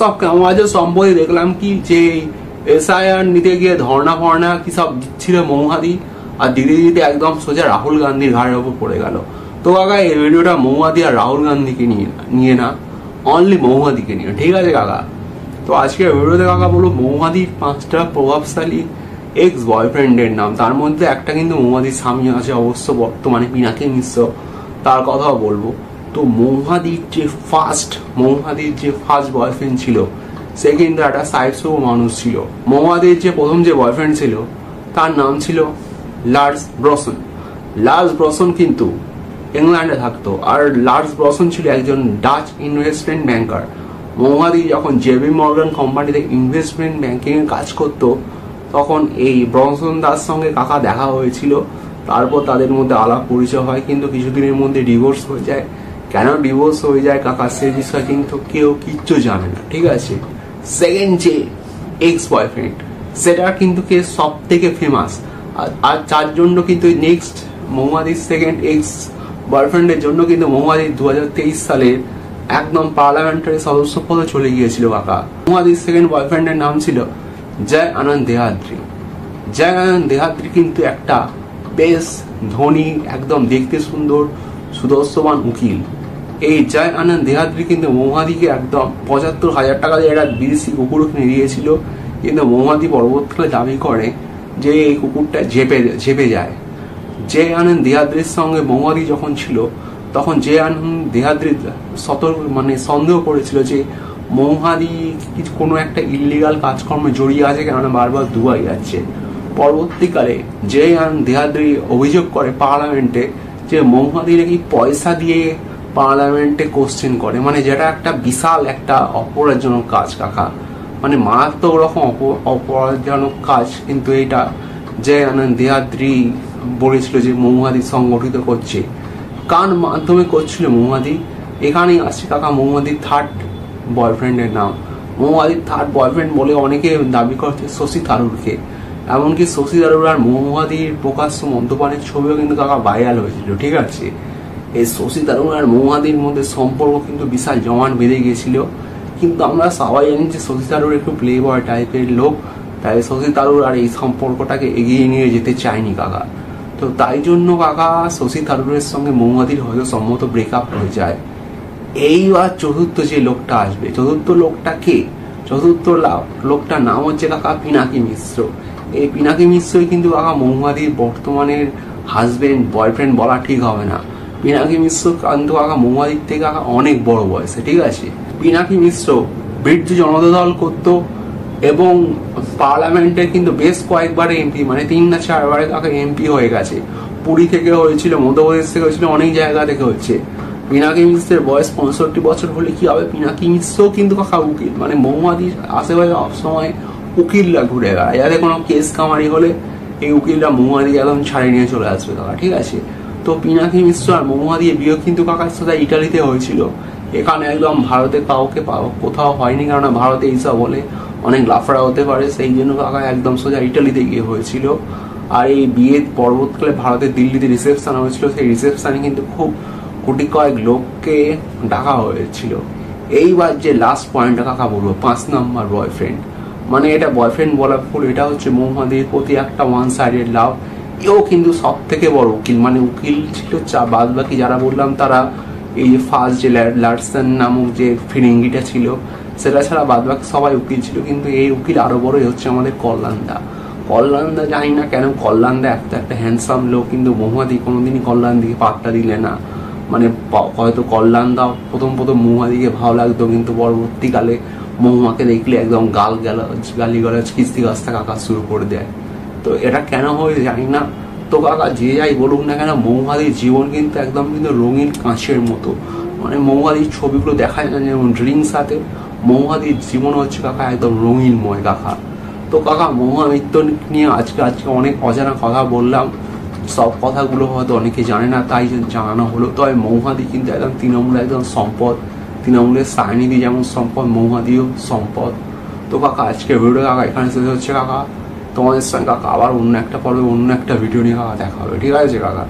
সব সমাজের সম্পত্তি দেখলাম কি যে এসআইআর নিতে গিয়ে ধর্ণা ফর্ণা কি সব দিচ্ছিল মৌহাদি, আর দিদি দিদি একদম সোজা রাহুল গান্ধীর ঘাড়ের ওপর পড়ে গেল। তো কাকা এই ভিডিওটা মৌহাদি আর রাহুল গান্ধীকে নিয়ে না, অনলি মৌহাদিকে নিয়ে, ঠিক আছে কাকা? তো আজকের ভিডিওতে কাকা বলবো মৌহাদির 5টা প্রভাবশালী এক্স বয়ফ্রেন্ডের নাম। তার মধ্যে একটা কিন্তু মৌহাদির স্বামী আছে অবশ্য বর্তমানে, পিনাকি মিশ্র, তার কথাও বলবো। তো মৌহাদির যে ফার্স্ট বয়ফ্রেন্ড ছিল সে কিন্তু একটা সাইড শো মানুষ ছিল। মৌহাদির যে প্রথম যে বয়ফ্রেন্ড ছিল তার নাম ছিল লার্স ব্রসন। লার্স ব্রসন কিন্তু ইংল্যান্ডে থাকতো, আর লার্স ব্রসন ছিল একজন ডাচ ইনভেস্টমেন্ট ব্যাংকার। মৌহাদি যখন জেবি মর্গান কোম্পানিতে ইনভেস্টমেন্ট ব্যাংকিং এর কাজ করতো তখন এই ব্রসন দার সঙ্গে কাকা দেখা হয়েছিল। তারপর তাদের মধ্যে আলাপ পরিচয় হয়, কিন্তু কিছুদিনের মধ্যে ডিভোর্স হয়ে যায়। কেন ডিভোর্স হয়ে যায় কাকা সে বিষয়ে কিন্তু কেউ কিচ্ছু জানে না, ঠিক আছে? সেকেন্ড যে এক্স বয়ফ্রেন্ড সেটা কিন্তু কে সব থেকে ফেমাস, আর তার জন্য কিন্তু নেক্সট মৌহাদির সেকেন্ড এক্স বয়ফ্রেন্ডের জন্য কিন্তু মৌহাদি 2023 সালের একদম পার্লামেন্টারি সদস্য পদে চলে গিয়েছিল কাকা। মৌহাদির সেকেন্ড বয়ফ্রেন্ডের নাম ছিল জয় আনন্দ দেহাদ্রি। জয় আনন্দ দেহাদ্রি কিন্তু একটা বেশ ধনী, একদম দেখতে সুন্দর, সুদর্শবান উকিল। এই জয় আনন্দ দেহাদ্রি কিন্তু মৌহাদিকে একদম 75,000 টাকা দিয়ে একটা বিদেশি কুকুর কিনে দিয়েছিল, কিন্তু মৌহাদি পরবর্তীকালে দাবি করে যে এই কুকুরটা ঝেপে যায়। জয় আনন্দ দেহাদ্রির সঙ্গে মৌহাদি যখন ছিল তখন জয় আনন্দ দেহাদ্রি সন্দেহ করেছিল যে মৌহাদি কোনো একটা ইলিগাল কাজকর্মে জড়িয়ে আছে, কেননা বারবার দুবাই যাচ্ছে। পরবর্তীকালে জয় আনন্দ দেহাদ্রি অভিযোগ করে পার্লামেন্টে যে মৌহাদি নাকি পয়সা দিয়ে পার্লামেন্টে কোশ্চেন করে, যেটা একটা বিশাল একটা অপরাধজনক কাজ কাকা, মারাত্মক রকম অপরাধজনক কাজ। কিন্তু এটা জয় আনন্দ দেহাদ্রি বলেছিল যে মৌহাদি সংগঠিত করছে। কার মাধ্যমে করছিল মৌহাদি? এখানেই আসছে কাকা মৌহাদির থার্ড বয়ফ্রেন্ডের নাম। মৌহাদির থার্ড বয়ফ্রেন্ড বলে অনেকে দাবি করছে শশী থারুরকে। এমনকি শশী থারুর আর মৌহাদির প্রকাশ্য মদ্যপানের ছবিও কিন্তু কাকা ভাইরাল হয়েছিল, ঠিক আছে? এই শশী থারুর আর মৌহাদির মধ্যে সম্পর্ক কিন্তু বিশাল জমান বেঁধে গিয়েছিল, কিন্তু আমরা সবাই জানি যে শশী থারুর একটু প্লে বয় টাইপের লোক, তাই শশী থারুর আর এই সম্পর্কটাকে এগিয়ে নিয়ে যেতে চায়নি কাকা। তো তাই জন্য কাকা শশী থারুরের সঙ্গে মৌহাদির হয়তো সম্মত ব্রেকআপ হয়ে যায়। এইবার চতুর্থ যে লোকটা আসবে, চতুর্থ লোকটা কে? চতুর্থ লোকটার নাম হচ্ছে কাকা পিনাকি মিশ্র। এই পিনাকি মিশ্রই কিন্তু কাকা মৌহাদির বর্তমানের হাজবেন্ড, বয়ফ্রেন্ড বলা ঠিক হবে না। পিনাকি মিশ্র কিন্তু কাকা মৌহাদির থেকে কাকা অনেক বড় বয়সে, ঠিক আছে? পিনাকি মিশ্র বীর্য জনতা দল করতো এবং পার্লামেন্টে কিন্তু বেশ কয়েকবার এমপি, 3 না 4 বারে কাকা এমপি হয়ে গেছে। পুরী থেকে হয়েছিল, মধ্যপ্রদেশ থেকে হয়েছিল, অনেক জায়গা থেকে হচ্ছে। পিনাকি মিশ্রের বয়স 65 বছর হলে কি হবে? পিনাকি মিশ্র কিন্তু কাকা উকিল, মৌহাদির আশেপাশে সবসময় উকিলরা ঘুরে বেড়ায়, যাতে কোনো কেস কামারি হলে এই উকিলরা মৌহাদি একদম ছাড়িয়ে নিয়ে চলে আসবে কাকা, ঠিক আছে? তো পিনাকি মিশ্র আর মৌহাদি বিয়ে কিন্তু কাকার সাথে ইটালিতে হয়েছিল। এখানে একদম ভারতে কাউকে কোথাও হয়নি, কারণ ভারতে এইসব বলে অনেক লাফড়া হতে পারে, সেই জন্য কাকা একদম সোজা ইটালিতে গিয়ে হয়েছিল। আর এই বিয়ের পরবর্তীকালে ভারতের দিল্লিতে রিসেপশন হয়েছিল, সেই রিসেপশনে কিন্তু খুব কোটি কয়েক লোককে ডাকা হয়েছিল। এইবার যে লাস্ট পয়েন্টটা কাকা বলবো, 5 নম্বর বয়ফ্রেন্ড, এটা বয়ফ্রেন্ড বলা ভুল, এটা হচ্ছে মৌহাদির প্রতি একটা ওয়ান সাইডেড লাভ। এও কিন্তু সব থেকে বড় উকিল, উকিল ছিল বাদ বাকি যারা বললাম তারা এই যে ফার্স্ট যে লার্সন নামক যে ফিরিঙ্গিটা ছিল সেটা ছাড়া বাদ বাকি সবাই উকিল ছিল, কিন্তু এই উকিল আরো বড়ই হচ্ছে আমাদের কল্যাণদা। কল্যাণদা জানি না কেন, কল্যাণদা একটা হ্যান্ডসাম লোক, কিন্তু মৌহাদি কোনোদিনই কল্যাণদিকে পাত্তা দিলে না। হয়তো কল্যাণদা প্রথম মৌহাদিকে ভালো লাগতো, কিন্তু পরবর্তীকালে মৌমাকে দেখলে একদম গালিগালাজ কিস্তি গাছটা কাকা শুরু করে দেয়। তো এটা কেন হয় জানি না। তো কাকা যে যাই বলুক না কেন, মৌহাদির জীবন কিন্তু একদম কিন্তু রঙিন কাঁচের মতো। মৌহাদির ছবিগুলো দেখা যায় যেমন ড্রিঙ্কস সাথে, মৌহাদির জীবন হচ্ছে কাকা একদম রঙিনময় কাকা। তো কাকা মৌহাদিত্য নিয়ে আজকে অনেক অজানা কথা বললাম, সব কথাগুলো হয়তো অনেকে জানে না, তাই জানানো হলো। তবে মৌহাদি কিন্তু একদম তৃণমূলের একদম সম্পদ, তৃণমূলের সায়নিধি যেমন সম্পদ, মৌহাদিও সম্পদ। তো কাকা আজকের ভিডিও কাকা এখানে শেষ হচ্ছে কাকা। তোমাদের সঙ্গে কাকা আবার অন্য একটা পর্বে অন্য একটা ভিডিও নিয়ে কাকা দেখা হবে, ঠিক আছে কাকা?